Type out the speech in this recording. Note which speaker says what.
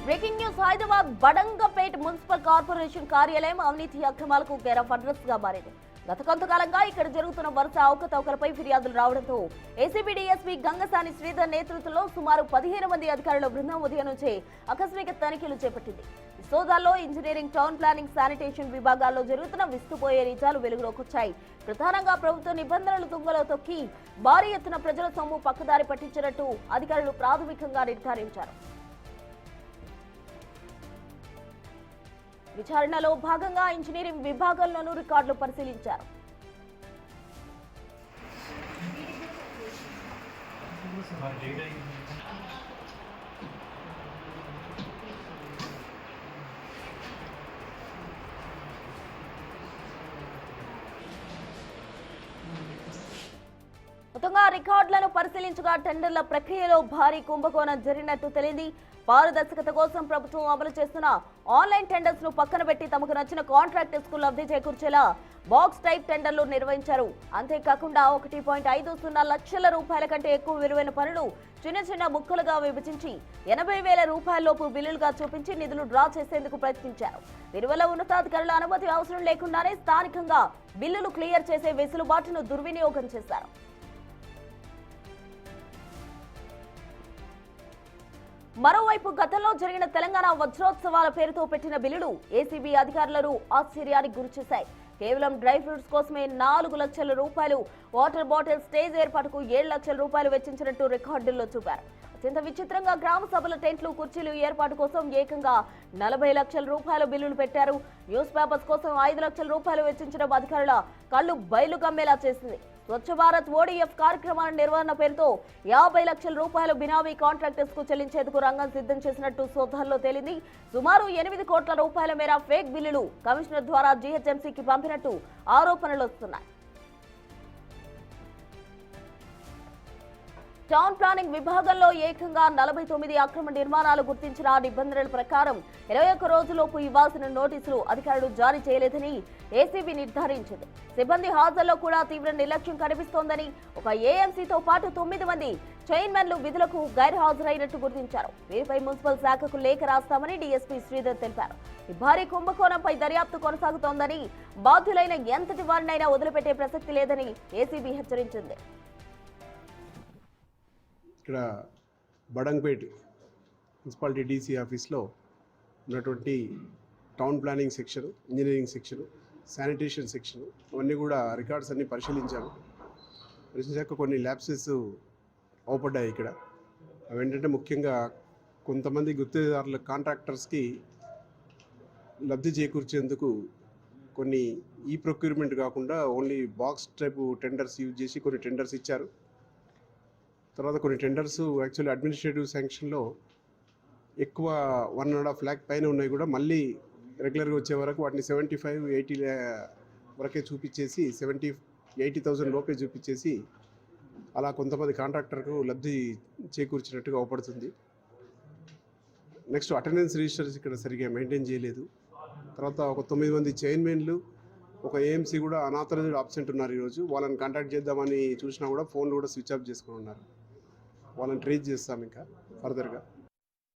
Speaker 1: Breaking news Hyderabad Badangpet municipal corporation కార్యాలయం అవినీతి అక్రమాలకు కేర్ ఆఫ్ అడ్రస్ గా మారింది. గత కొంతకాలంగా ఇక్కడ జరుగుతున్న వరుస అవకతవకలపై ఫిర్యాదులు రావడంతో ఏసీబీ డీఎస్పీ గంగసాని శ్రీధర్ నేతృత్వంలో సుమారు 15 మంది అధికారుల బృందం ఉదయం నుంచే ఆకస్మిక తనిఖీలు చేపట్టింది. ఈ సోదాల్లో ఇంజనీరింగ్, టౌన్ ప్లానింగ్, శానిటేషన్ విభాగాల్లో జరుగుతున్న విస్తుపోయే నిజాలు వెలుగులోకి వచ్చాయి. ప్రధానంగా ప్రభుత్వ నిబంధనలు తుంగలో తొక్కి భారీ ఎత్తున ప్రజల సొమ్ము పక్కదారి పట్టించినట్టు అధికారులు ప్రాథమికంగా నిర్ధారించారు. విచారణలో భాగంగా ఇంజనీరింగ్ విభాగంలోనూ రికార్డులు పరిశీలించారు. మొత్తంగా రికార్డులను పరిశీలించగా టెండర్ల ప్రక్రియలో భారీ కుంభకోణం జరిగినట్టు తెలిసింది. పారదర్శకత కోసం ప్రభుత్వం అమలు చేస్తున్న ఆన్లైన్ టెండర్స్ ను పక్కన పెట్టి తమకు నచ్చిన కాంట్రాక్టర్స్ కు లబ్ధి చేకూర్చేలా బాక్స్ టైప్ టెండర్లు నిర్వహించారు. అంతేకాకుండా 1.50 లక్షల రూపాయల కంటే ఎక్కువ విలువైన పనులు చిన్న చిన్న ముక్కలుగా విభజించి 80,000 రూపాయలలోపు బిల్లులుగా చూపించి నిధులు డ్రా చేసేందుకు ప్రయత్నించారు. దీనివల్ల ఉన్నతాధికారుల అనుమతి అవసరం లేకుండానే స్థానికంగా బిల్లులు క్లియర్ చేసే వెసులుబాటును దుర్వినియోగం చేశారు. మరోవైపు గతంలో జరిగిన తెలంగాణ వజ్రోత్సవాల పేరుతో పెట్టిన బిల్లులు ఏసీబీ అధికారులను ఆశ్చర్యానికి గురిచేశాయి. కేవలం డ్రై ఫ్రూట్స్ కోసమే 4 లక్షల రూపాయలు, వాటర్ బాటిల్ స్టేజ్ ఏర్పాటుకు 7 లక్షల రూపాయలు వెచ్చించినట్టు రికార్డుల్లో చూపారు. అత్యంత విచిత్రంగా గ్రామ సభల టెంట్లు, కుర్చీలు ఏర్పాటు కోసం ఏకంగా 40 లక్షల రూపాయల బిల్లులు పెట్టారు. న్యూస్ పేపర్స్ కోసం 5 లక్షల రూపాయలు వెచ్చించడం అధికారుల కళ్ళు బయలు కమ్మేలా చేసింది. స్వచ్ఛ భారత్ ఓడీఎఫ్ కార్యక్రమాల నిర్వహణ పేరుతో 50 లక్షల రూపాయలు బినామీ కాంట్రాక్టర్స్ కు చెల్లించేందుకు రంగం సిద్ధం చేసినట్టు సోదాల్లో తేలింది. సుమారు 8 కోట్ల రూపాయల మేర ఫేక్ బిల్లులు కమిషనర్ ద్వారా జీహెచ్ఎంసీకి పంపినట్టు ఆరోపణలు వస్తున్నాయి. టౌన్ ప్లానింగ్ విభాగంలో ఏకంగా 49 అక్రమ నిర్మాణాలు గుర్తించిన నిబంధనల ప్రకారం 21 రోజుల్లోపు ఇవ్వాల్సిన నోటీసులు అధికారులు జారీ చేయలేదని ఏసీబీ నిర్ధారించింది. సిబ్బంది హాజరులో కూడా తీవ్ర నిర్లక్ష్యం కనిపిస్తోందని, ఒక ఏఎంసీతో పాటు 9 మంది చైర్మన్లు విధులకు గైర్హాజరైనట్టు గుర్తించారు. వీరిపై మున్సిపల్ శాఖకు లేఖ రాస్తామని డీఎస్పీ శ్రీధర్ తెలిపారు. ఈ భారీ కుంభకోణంపై దర్యాప్తు కొనసాగుతోందని, బాధ్యులైన ఎంతటి వారినైనా వదిలిపెట్టే ప్రసక్తి లేదని ఏసీబీ హెచ్చరించింది.
Speaker 2: ఇక్కడ బడంగపేట్ మున్సిపాలిటీ డీసీ ఆఫీస్లో ఉన్నటువంటి town planning section, engineering section, sanitation section అవన్నీ కూడా రికార్డ్స్ అన్నీ పరిశీలించాక కొన్ని ల్యాప్సెస్ అవపడ్డాయి. ఇక్కడ అవేంటంటే ముఖ్యంగా కొంతమంది గుత్తేదారుల కాంట్రాక్టర్స్కి లబ్ధి చేకూర్చేందుకు కొన్ని ఈ ప్రొక్యూర్మెంట్ కాకుండా only box type tenders use చేసి కొన్ని టెండర్స్ ఇచ్చారు. తర్వాత కొన్ని టెండర్స్ యాక్చువల్లీ అడ్మినిస్ట్రేటివ్ శాంక్షన్లో ఎక్కువ 1.5 lakh పైన ఉన్నాయి కూడా మళ్ళీ రెగ్యులర్గా వచ్చే వరకు వాటిని 75-80 వరకే చూపించేసి 70-80,000 లోపే చూపించేసి అలా కొంతమంది కాంట్రాక్టర్కు లబ్ధి చేకూర్చినట్టుగా అవపడుతుంది. నెక్స్ట్ అటెండెన్స్ రిజిస్టర్స్ ఇక్కడ సరిగ్గా మెయింటైన్ చేయలేదు. తర్వాత ఒక 9 మంది చైర్మన్లు, ఒక ఏఎంసీ కూడా అనాథరైజ్డ్ ఆబ్సెంట్ ఉన్నారు. ఈరోజు వాళ్ళని కాంటాక్ట్ చేద్దామని చూసినా కూడా ఫోన్లు కూడా స్విచ్ ఆఫ్ చేసుకుని ఉన్నారు. వాళ్ళని ట్రేస్ చేస్తాం ఇంకా ఫర్దర్గా.